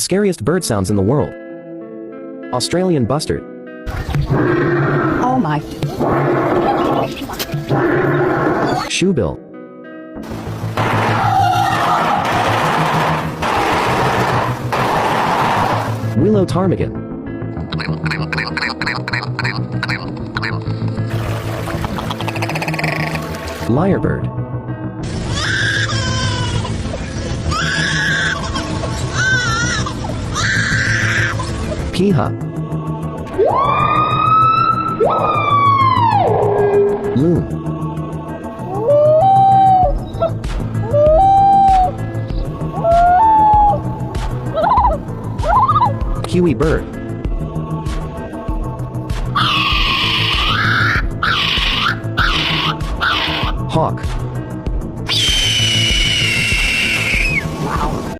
Scariest bird sounds in the world. Australian bustard. Oh my. Shoebill. Willow ptarmigan. Lyrebird. Piha. Loon. Kiwi bird. Hawk.